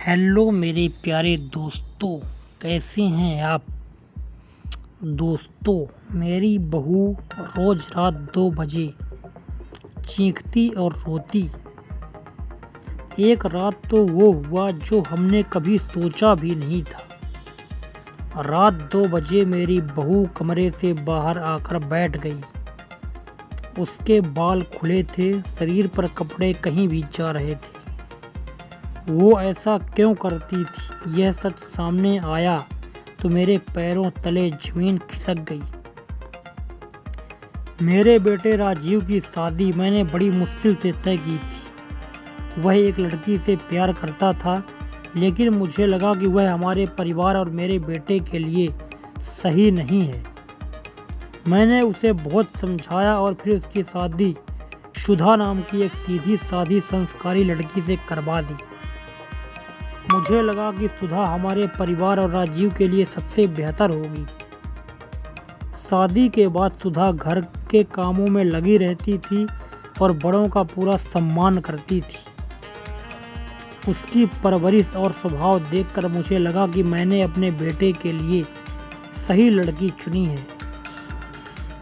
Hello मेरे प्यारे दोस्तों, कैसे हैं आप दोस्तों। मेरी बहू रोज़ रात 2 बजे चीखती और रोती। एक रात तो वो हुआ जो हमने कभी सोचा भी नहीं था। रात 2 बजे मेरी बहू कमरे से बाहर आकर बैठ गई। उसके बाल खुले थे, शरीर पर कपड़े कहीं भी जा रहे थे। वो ऐसा क्यों करती थी, यह सच सामने आया तो मेरे पैरों तले जमीन खिसक गई। मेरे बेटे राजीव की शादी मैंने बड़ी मुश्किल से तय की थी। वह एक लड़की से प्यार करता था, लेकिन मुझे लगा कि वह हमारे परिवार और मेरे बेटे के लिए सही नहीं है। मैंने उसे बहुत समझाया और फिर उसकी शादी सुधा नाम की एक सीधी सादी संस्कारी लड़की से करवा दी। मुझे लगा कि सुधा हमारे परिवार और राजीव के लिए सबसे बेहतर होगी। शादी के बाद सुधा घर के कामों में लगी रहती थी और बड़ों का पूरा सम्मान करती थी। उसकी परवरिश और स्वभाव देखकर मुझे लगा कि मैंने अपने बेटे के लिए सही लड़की चुनी है।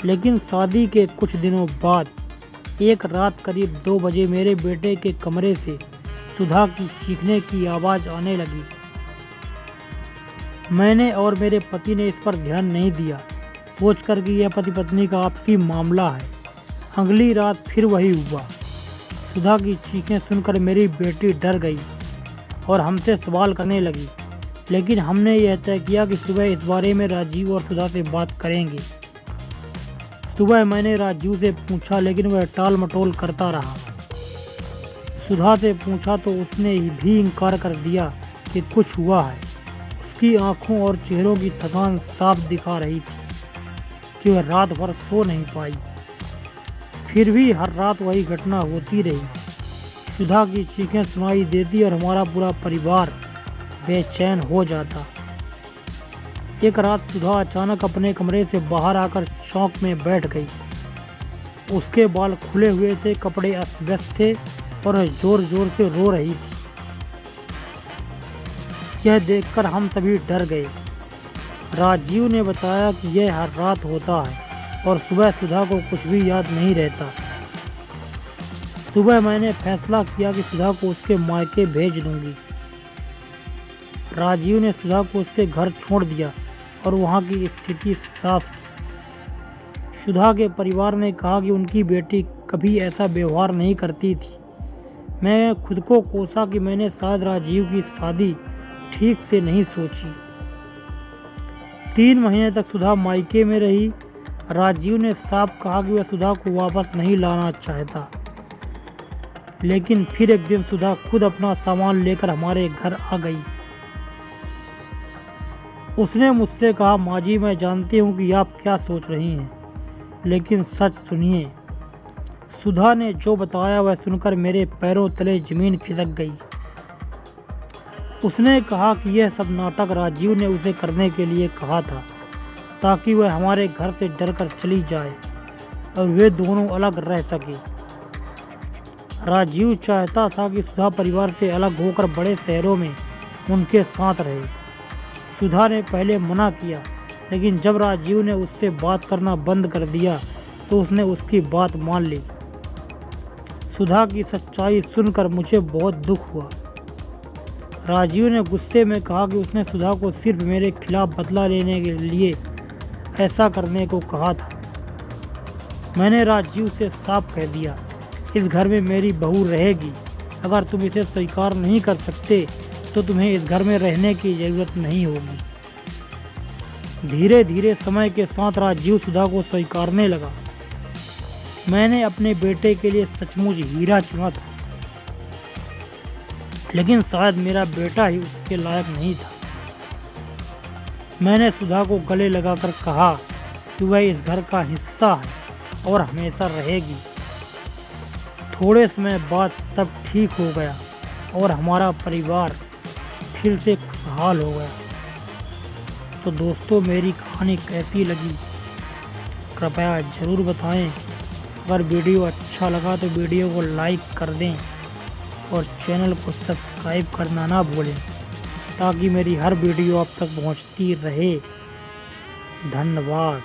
लेकिन शादी के कुछ दिनों बाद एक रात करीब 2 बजे मेरे बेटे के कमरे से सुधा की चीखने की आवाज़ आने लगी। मैंने और मेरे पति ने इस पर ध्यान नहीं दिया, सोचकर कि यह पति पत्नी का आपसी मामला है। अगली रात फिर वही हुआ। सुधा की चीखें सुनकर मेरी बेटी डर गई और हमसे सवाल करने लगी। लेकिन हमने यह तय किया कि सुबह इस बारे में राजीव और सुधा से बात करेंगे। सुबह मैंने राजीव से पूछा, लेकिन वह टाल मटोल करता रहा। सुधा से पूछा तो उसने भी इनकार कर दिया कि कुछ हुआ है। उसकी आंखों और चेहरों की थकान साफ दिखा रही थी कि वह रात भर सो नहीं पाई। फिर भी हर रात वही घटना होती रही। सुधा की चीखें सुनाई देती और हमारा पूरा परिवार बेचैन हो जाता। एक रात सुधा अचानक अपने कमरे से बाहर आकर चौक में बैठ गई। उसके बाल खुले हुए थे, कपड़े अस्त-व्यस्त थे और जोर जोर से रो रही थी। यह देखकर हम सभी डर गए। राजीव ने बताया कि यह हर रात होता है और सुबह सुधा को कुछ भी याद नहीं रहता। सुबह मैंने फैसला किया कि सुधा को उसके मायके भेज दूंगी। राजीव ने सुधा को उसके घर छोड़ दिया और वहाँ की स्थिति साफ की। सुधा के परिवार ने कहा कि उनकी बेटी कभी ऐसा व्यवहार नहीं करती थी। मैं खुद को कोसा कि मैंने शायद राजीव की शादी ठीक से नहीं सोची। 3 महीने तक सुधा मायके में रही। राजीव ने साफ कहा कि वह सुधा को वापस नहीं लाना चाहता। लेकिन फिर एक दिन सुधा खुद अपना सामान लेकर हमारे घर आ गई। उसने मुझसे कहा, माँ जी, मैं जानती हूँ कि आप क्या सोच रही हैं, लेकिन सच सुनिए। सुधा ने जो बताया वह सुनकर मेरे पैरों तले जमीन खिसक गई। उसने कहा कि यह सब नाटक राजीव ने उसे करने के लिए कहा था, ताकि वह हमारे घर से डरकर चली जाए और वे दोनों अलग रह सके। राजीव चाहता था कि सुधा परिवार से अलग होकर बड़े शहरों में उनके साथ रहे। सुधा ने पहले मना किया, लेकिन जब राजीव ने उससे बात करना बंद कर दिया तो उसने उसकी बात मान ली। सुधा की सच्चाई सुनकर मुझे बहुत दुख हुआ। राजीव ने गुस्से में कहा कि उसने सुधा को सिर्फ मेरे खिलाफ बदला लेने के लिए ऐसा करने को कहा था। मैंने राजीव से साफ कह दिया, इस घर में मेरी बहू रहेगी। अगर तुम इसे स्वीकार नहीं कर सकते तो तुम्हें इस घर में रहने की ज़रूरत नहीं होगी। धीरे धीरे समय के साथ राजीव सुधा को स्वीकारने लगा। मैंने अपने बेटे के लिए सचमुच हीरा चुना था, लेकिन शायद मेरा बेटा ही उसके लायक नहीं था। मैंने सुधा को गले लगाकर कहा कि वह इस घर का हिस्सा है और हमेशा रहेगी। थोड़े समय बाद सब ठीक हो गया और हमारा परिवार फिर से खुशहाल हो गया। तो दोस्तों, मेरी कहानी कैसी लगी कृपया ज़रूर बताएं। अगर वीडियो अच्छा लगा तो वीडियो को लाइक कर दें और चैनल को सब्सक्राइब करना ना भूलें ताकि मेरी हर वीडियो आप तक पहुंचती रहे। धन्यवाद।